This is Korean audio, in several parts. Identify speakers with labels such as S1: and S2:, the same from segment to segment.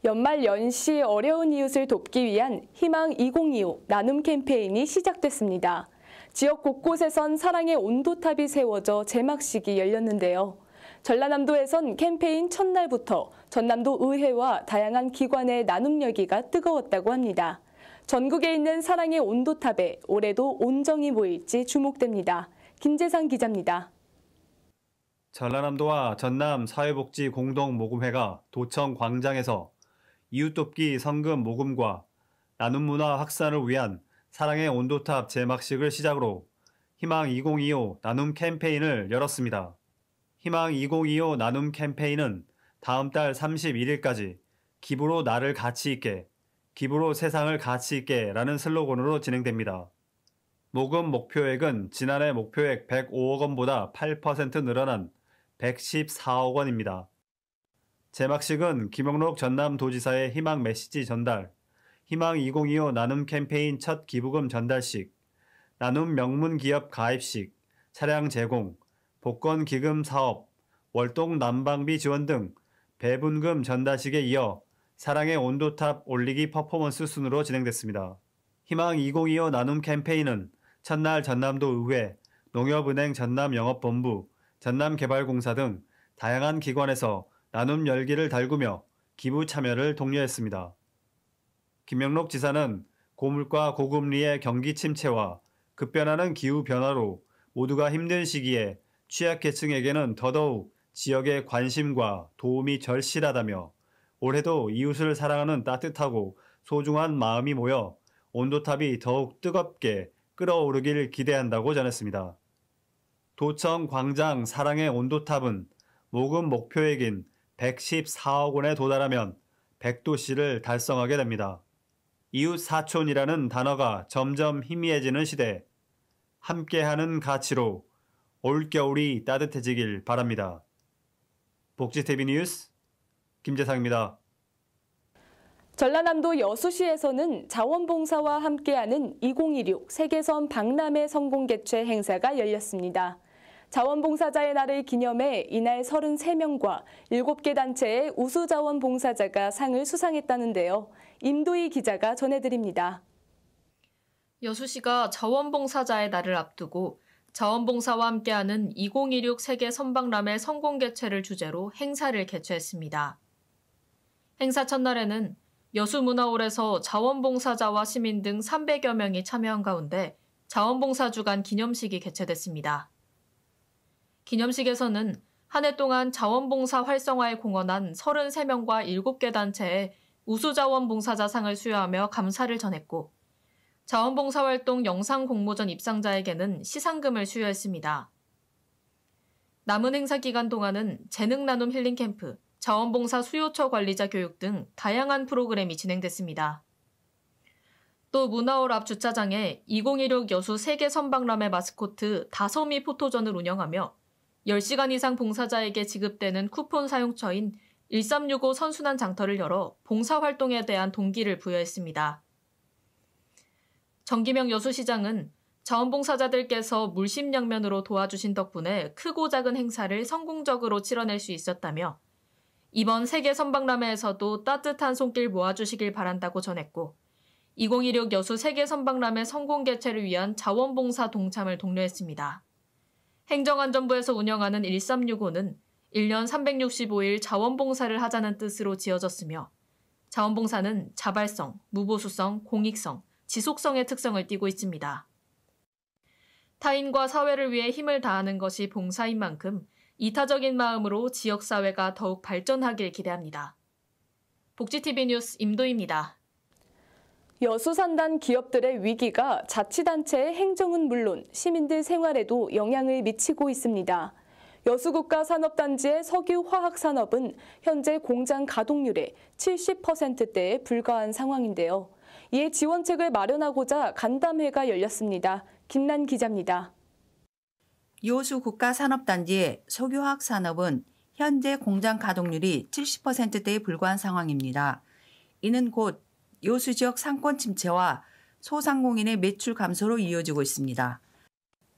S1: 연말 연시 어려운 이웃을 돕기 위한 희망 2025 나눔 캠페인이 시작됐습니다. 지역 곳곳에선 사랑의 온도탑이 세워져 제막식이 열렸는데요. 전라남도에선 캠페인 첫날부터 전남도 의회와 다양한 기관의 나눔 열기가 뜨거웠다고 합니다. 전국에 있는 사랑의 온도탑에 올해도 온정이 모일지 주목됩니다. 김재상 기자입니다.
S2: 전라남도와 전남 사회복지 공동모금회가 도청 광장에서 이웃돕기 성금 모금과 나눔 문화 확산을 위한 사랑의 온도탑 제막식을 시작으로 희망 2025 나눔 캠페인을 열었습니다. 희망 2025 나눔 캠페인은 다음 달 31일까지 기부로 나를 가치 있게, 기부로 세상을 가치 있게 라는 슬로건으로 진행됩니다. 모금 목표액은 지난해 목표액 105억 원보다 8% 늘어난 114억 원입니다. 제막식은 김영록 전남도지사의 희망 메시지 전달, 희망 2025 나눔 캠페인 첫 기부금 전달식, 나눔 명문 기업 가입식, 차량 제공, 복권 기금 사업, 월동 난방비 지원 등 배분금 전달식에 이어 사랑의 온도탑 올리기 퍼포먼스 순으로 진행됐습니다. 희망 2025 나눔 캠페인은 첫날 전남도 의회, 농협은행 전남영업본부, 전남개발공사 등 다양한 기관에서 나눔 열기를 달구며 기부 참여를 독려했습니다. 김영록 지사는 고물가 고금리의 경기 침체와 급변하는 기후변화로 모두가 힘든 시기에 취약계층에게는 더더욱 지역의 관심과 도움이 절실하다며 올해도 이웃을 사랑하는 따뜻하고 소중한 마음이 모여 온도탑이 더욱 뜨겁게 끓어오르길 기대한다고 전했습니다. 도청 광장 사랑의 온도탑은 모금 목표액인 114억 원에 도달하면 100도씨를 달성하게 됩니다. 이웃 사촌이라는 단어가 점점 희미해지는 시대, 함께하는 가치로 올겨울이 따뜻해지길 바랍니다. 복지TV 뉴스 김재상입니다.
S1: 전라남도 여수시에서는 자원봉사와 함께하는 2026 세계선 박람회 성공 개최 행사가 열렸습니다. 자원봉사자의 날을 기념해 이날 33명과 7개 단체의 우수자원봉사자가 상을 수상했다는데요. 임도희 기자가 전해드립니다.
S3: 여수시가 자원봉사자의 날을 앞두고 자원봉사와 함께하는 2026 세계 선박람회 성공 개최를 주제로 행사를 개최했습니다. 행사 첫날에는 여수문화홀에서 자원봉사자와 시민 등 300여 명이 참여한 가운데 자원봉사 주간 기념식이 개최됐습니다. 기념식에서는 한 해 동안 자원봉사 활성화에 공헌한 33명과 7개 단체의 우수자원봉사자상을 수여하며 감사를 전했고 자원봉사활동 영상 공모전 입상자에게는 시상금을 수여했습니다. 남은 행사 기간 동안은 재능나눔 힐링캠프, 자원봉사 수요처 관리자 교육 등 다양한 프로그램이 진행됐습니다. 또 문화홀 앞 주차장에 2026 여수 세계 선박람회 마스코트 다섬이 포토전을 운영하며 10시간 이상 봉사자에게 지급되는 쿠폰 사용처인 1365 선순환 장터를 열어 봉사활동에 대한 동기를 부여했습니다. 정기명 여수시장은 자원봉사자들께서 물심양면으로 도와주신 덕분에 크고 작은 행사를 성공적으로 치러낼 수 있었다며 이번 세계 선박람회에서도 따뜻한 손길 모아주시길 바란다고 전했고 2026 여수 세계 선박람회 성공 개최를 위한 자원봉사 동참을 독려했습니다. 행정안전부에서 운영하는 1365는 1년 365일 자원봉사를 하자는 뜻으로 지어졌으며 자원봉사는 자발성, 무보수성, 공익성, 지속성의 특성을 띠고 있습니다. 타인과 사회를 위해 힘을 다하는 것이 봉사인 만큼 이타적인 마음으로 지역사회가 더욱 발전하길 기대합니다. 복지TV 뉴스 임도희입니다.
S1: 여수 산단 기업들의 위기가 자치단체의 행정은 물론 시민들 생활에도 영향을 미치고 있습니다. 여수국가산업단지의 석유화학산업은 현재 공장 가동률의 70%대에 불과한 상황인데요. 이에 지원책을 마련하고자 간담회가 열렸습니다. 김난 기자입니다.
S4: 여수국가산업단지의 석유화학산업은 현재 공장 가동률이 70%대에 불과한 상황입니다. 이는 곧 여수 지역 상권 침체와 소상공인의 매출 감소로 이어지고 있습니다.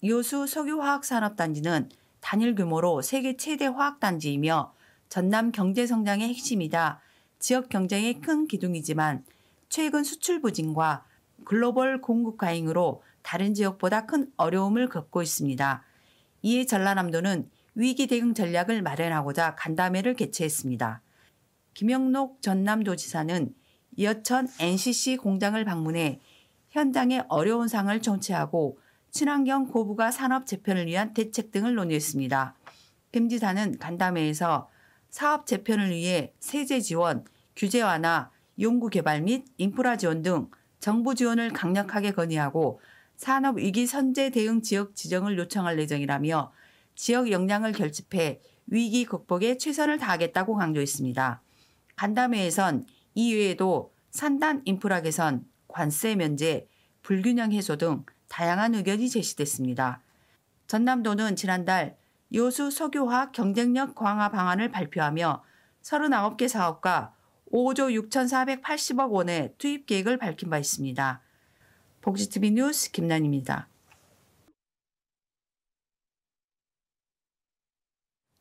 S4: 여수 석유화학산업단지는 단일 규모로 세계 최대 화학단지이며 전남 경제성장의 핵심이다 지역 경쟁의 큰 기둥이지만 최근 수출 부진과 글로벌 공급 과잉으로 다른 지역보다 큰 어려움을 겪고 있습니다. 이에 전라남도는 위기 대응 전략을 마련하고자 간담회를 개최했습니다. 김영록 전남도지사는 여천 NCC 공장을 방문해 현장의 어려운 상황을 청취하고 친환경 고부가 산업 재편을 위한 대책 등을 논의했습니다. 김 지사는 간담회에서 사업 재편을 위해 세제 지원, 규제 완화, 연구개발 및 인프라 지원 등 정부 지원을 강력하게 건의하고 산업 위기 선제 대응 지역 지정을 요청할 예정이라며 지역 역량을 결집해 위기 극복에 최선을 다하겠다고 강조했습니다. 간담회에선 이외에도 산단 인프라 개선, 관세 면제, 불균형 해소 등 다양한 의견이 제시됐습니다. 전남도는 지난달 여수 석유화학 경쟁력 강화 방안을 발표하며 39개 사업과 5조 6,480억 원의 투입 계획을 밝힌 바 있습니다. 복지TV 뉴스 김난입니다.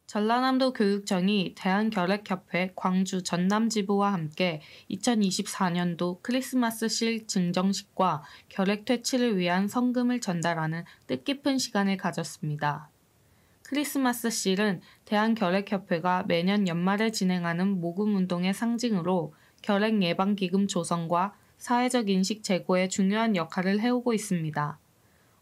S5: 전라남도 교육청이 대한결핵협회 광주 전남지부와 함께 2024년도 크리스마스실 증정식과 결핵 퇴치를 위한 성금을 전달하는 뜻깊은 시간을 가졌습니다. 크리스마스실은 대한결핵협회가 매년 연말에 진행하는 모금운동의 상징으로 결핵 예방기금 조성과 사회적 인식 제고에 중요한 역할을 해오고 있습니다.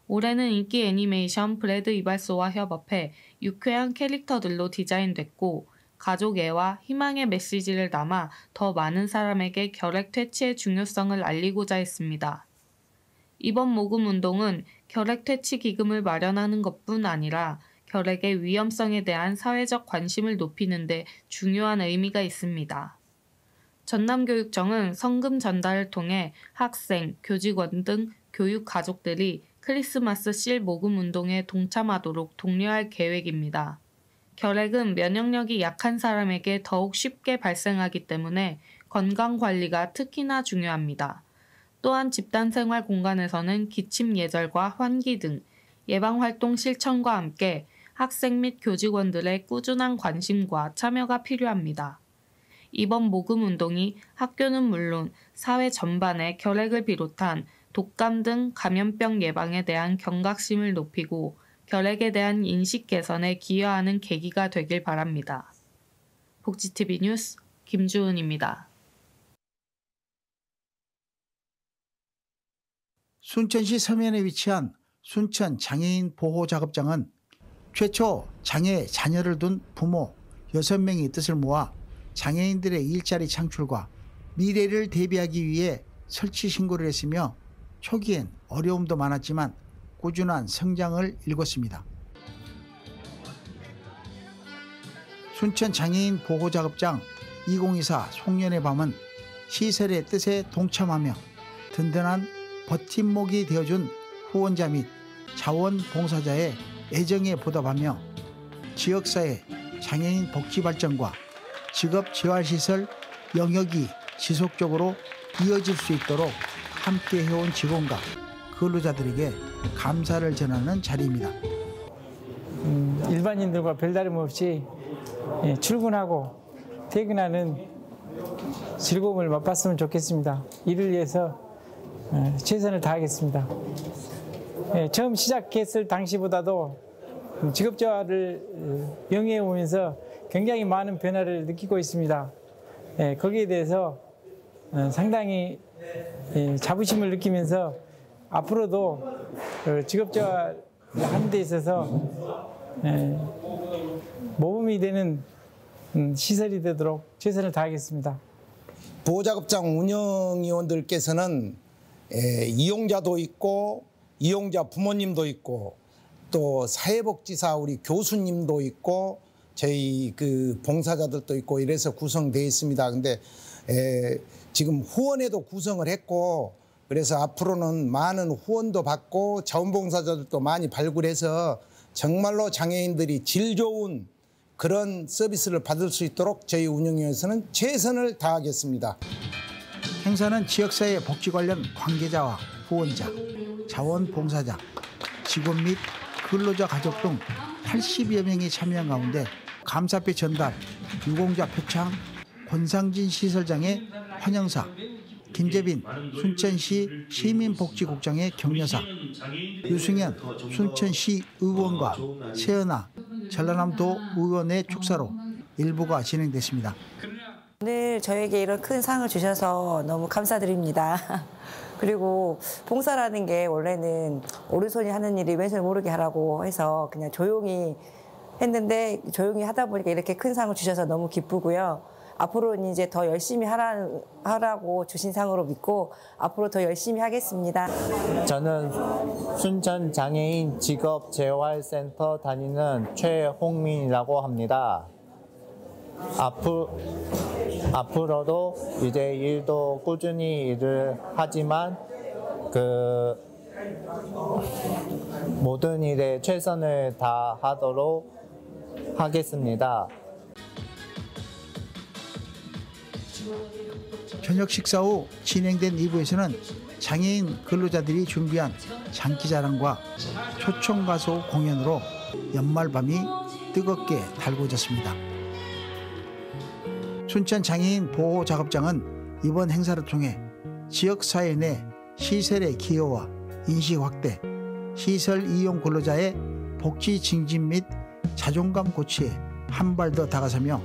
S5: 올해는 인기 애니메이션 브래드 이발소와 협업해 유쾌한 캐릭터들로 디자인됐고 가족애와 희망의 메시지를 담아 더 많은 사람에게 결핵 퇴치의 중요성을 알리고자 했습니다. 이번 모금운동은 결핵 퇴치 기금을 마련하는 것뿐 아니라 결핵의 위험성에 대한 사회적 관심을 높이는 데 중요한 의미가 있습니다. 전남교육청은 성금 전달을 통해 학생, 교직원 등 교육 가족들이 크리스마스 실 모금 운동에 동참하도록 독려할 계획입니다. 결핵은 면역력이 약한 사람에게 더욱 쉽게 발생하기 때문에 건강관리가 특히나 중요합니다. 또한 집단생활 공간에서는 기침 예절과 환기 등 예방활동 실천과 함께 학생 및 교직원들의 꾸준한 관심과 참여가 필요합니다. 이번 모금 운동이 학교는 물론 사회 전반에 결핵을 비롯한 독감 등 감염병 예방에 대한 경각심을 높이고 결핵에 대한 인식 개선에 기여하는 계기가 되길 바랍니다. 복지TV 뉴스 김주은입니다.
S6: 순천시 서면에 위치한 순천 장애인 보호작업장은 최초 장애 자녀를 둔 부모 6명의 뜻을 모아 장애인들의 일자리 창출과 미래를 대비하기 위해 설치 신고를 했으며 초기엔 어려움도 많았지만 꾸준한 성장을 일궜습니다. 순천 장애인 보호작업장 2024 송년의 밤은 시설의 뜻에 동참하며 든든한 버팀목이 되어준 후원자 및 자원봉사자의 애정에 보답하며 지역사회 장애인 복지 발전과 직업재활시설 영역이 지속적으로 이어질 수 있도록 함께 해온 직원과 근로자들에게 감사를 전하는 자리입니다.
S7: 일반인들과 별다름 없이 출근하고 퇴근하는 즐거움을 맛봤으면 좋겠습니다. 이를 위해서 최선을 다하겠습니다. 처음 시작했을 당시보다도 직업재활을 영위해 오면서 굉장히 많은 변화를 느끼고 있습니다. 거기에 대해서 상당히 자부심을 느끼면서 앞으로도 직업재활 하는 데 있어서 모범이 되는 시설이 되도록 최선을 다하겠습니다.
S8: 보호작업장 운영위원들께서는 이용자도 있고 이용자 부모님도 있고 또 사회복지사 우리 교수님도 있고 저희 그 봉사자들도 있고 이래서 구성되어 있습니다. 근데 지금 후원에도 구성을 했고 그래서 앞으로는 많은 후원도 받고 자원봉사자들도 많이 발굴해서 정말로 장애인들이 질 좋은 그런 서비스를 받을 수 있도록 저희 운영위에서는 최선을 다하겠습니다.
S6: 행사는 지역사회 복지 관련 관계자와 후원자, 자원봉사자, 직원 및 근로자 가족 등 80여 명이 참여한 가운데 감사패 전달, 유공자 표창, 권상진 시설장의 환영사, 김재빈 순천시 시민복지국장의 격려사, 유승현 순천시 의원과 세연아 전라남도 의원의 축사로 일부가 진행됐습니다.
S9: 오늘 저에게 이런 큰 상을 주셔서 너무 감사드립니다. 그리고 봉사라는 게 원래는 오른손이 하는 일이 왼손이 모르게 하라고 해서 그냥 조용히 했는데 조용히 하다 보니까 이렇게 큰 상을 주셔서 너무 기쁘고요. 앞으로는 이제 더 열심히 하라고 주신 상으로 믿고 앞으로 더 열심히 하겠습니다.
S10: 저는 순천 장애인 직업재활센터 다니는 최홍민이라고 합니다. 앞으로도 이제 일도 꾸준히 일을 하지만 모든 일에 최선을 다하도록 하겠습니다.
S6: 저녁 식사 후 진행된 2부에서는 장애인 근로자들이 준비한 장기자랑과 초청가수 공연으로 연말밤이 뜨겁게 달궈졌습니다. 순천 장애인 보호작업장은 이번 행사를 통해 지역사회 내 시설의 기여와 인식 확대, 시설 이용 근로자의 복지 증진 및 자존감 고취에 한 발 더 다가서며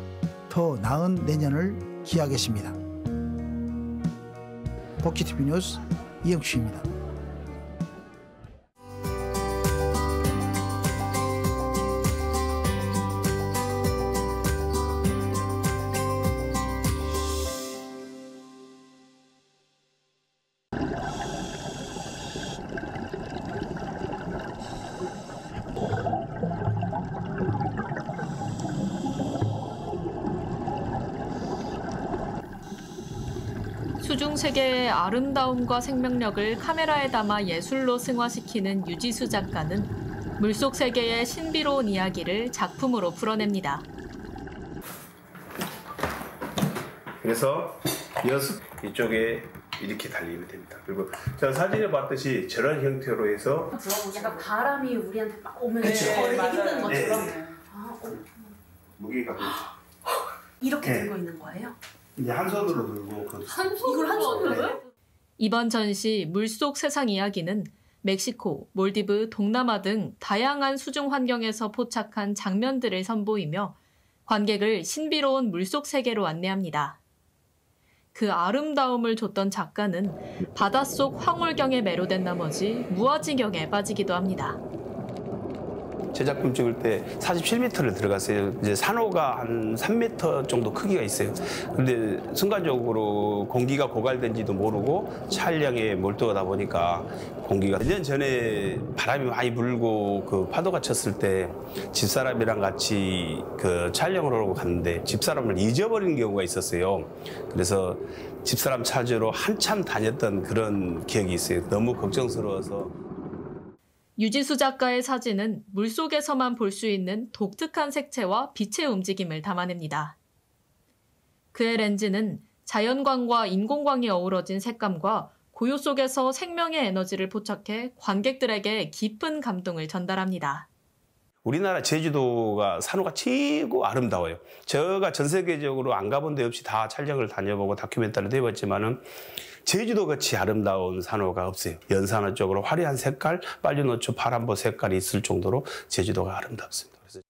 S6: 더 나은 내년을 기하겠습니다. 복지TV 뉴스 이영추입니다.
S3: 수중 세계의 아름다움과 생명력을 카메라에 담아 예술로 승화시키는 유지수 작가는 물속 세계의 신비로운 이야기를 작품으로 풀어냅니다.
S11: 그래서 여습 이쪽에 이렇게 달리면 됩니다. 그리고 제가 사진에 봤듯이 저런 형태로 해서
S12: 약간 바람이 우리한테 막 오면서 걸리기 힘든 것처럼.
S11: 네. 무게가
S12: 이렇게
S11: 네.
S12: 들고 있는 거예요?
S11: 이제 한 손으로 들고
S12: 이걸 한 손으로요?
S11: 네.
S3: 이번 전시 물속 세상 이야기는 멕시코, 몰디브, 동남아 등 다양한 수중 환경에서 포착한 장면들을 선보이며 관객을 신비로운 물속 세계로 안내합니다. 그 아름다움을 줬던 작가는 바닷속 황홀경에 매료된 나머지 무아지경에 빠지기도 합니다.
S13: 제 작품 찍을 때 47m를 들어갔어요. 이제 산호가 한 3m 정도 크기가 있어요. 근데 순간적으로 공기가 고갈된지도 모르고 촬영에 몰두하다 보니까 공기가 1년 전에 바람이 많이 불고 그 파도가 쳤을 때 집사람이랑 같이 그 촬영을 하러 갔는데 집사람을 잊어버린 경우가 있었어요. 그래서 집사람 찾으러 한참 다녔던 그런 기억이 있어요. 너무 걱정스러워서.
S3: 유지수 작가의 사진은 물속에서만 볼 수 있는 독특한 색채와 빛의 움직임을 담아냅니다. 그의 렌즈는 자연광과 인공광이 어우러진 색감과 고요 속에서 생명의 에너지를 포착해 관객들에게 깊은 감동을 전달합니다.
S13: 우리나라 제주도가 산호가 최고 아름다워요. 제가 전 세계적으로 안 가본 데 없이 다 촬영을 다녀보고 다큐멘터리도 해봤지만은 제주도같이 아름다운 산호가 없어요. 연산호 쪽으로 화려한 색깔, 빨주노초, 파란보 색깔이 있을 정도로 제주도가 아름답습니다. 그래서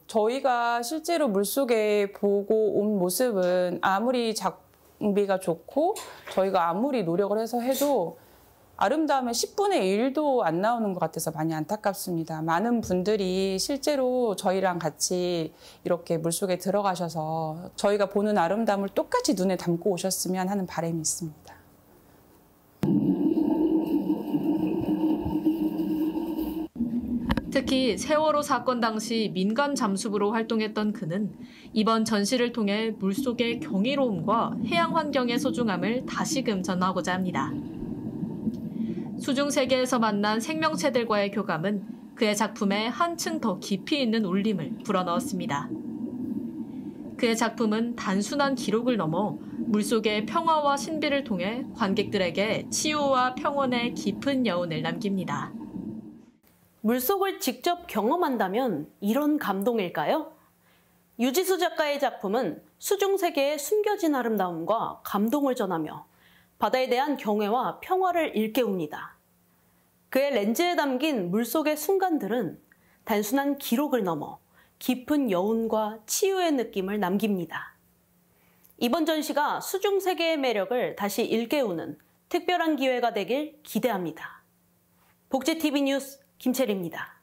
S14: 저희가 실제로 물속에 보고 온 모습은 아무리 장비가 좋고 저희가 아무리 노력을 해서 해도 아름다움의 10분의 1도 안 나오는 것 같아서 많이 안타깝습니다. 많은 분들이 실제로 저희랑 같이 이렇게 물속에 들어가셔서 저희가 보는 아름다움을 똑같이 눈에 담고 오셨으면 하는 바람이 있습니다.
S3: 특히 세월호 사건 당시 민간 잠수부로 활동했던 그는 이번 전시를 통해 물속의 경이로움과 해양 환경의 소중함을 다시금 전하고자 합니다. 수중 세계에서 만난 생명체들과의 교감은 그의 작품에 한층 더 깊이 있는 울림을 불어넣었습니다. 그의 작품은 단순한 기록을 넘어 물속의 평화와 신비를 통해 관객들에게 치유와 평온의 깊은 여운을 남깁니다.
S12: 물속을 직접 경험한다면 이런 감동일까요?
S15: 유지수 작가의 작품은 수중 세계의 숨겨진 아름다움과 감동을 전하며 바다에 대한 경외와 평화를 일깨웁니다. 그의 렌즈에 담긴 물속의 순간들은 단순한 기록을 넘어 깊은 여운과 치유의 느낌을 남깁니다. 이번 전시가 수중 세계의 매력을 다시 일깨우는 특별한 기회가 되길 기대합니다. 복지TV 뉴스 김채리입니다.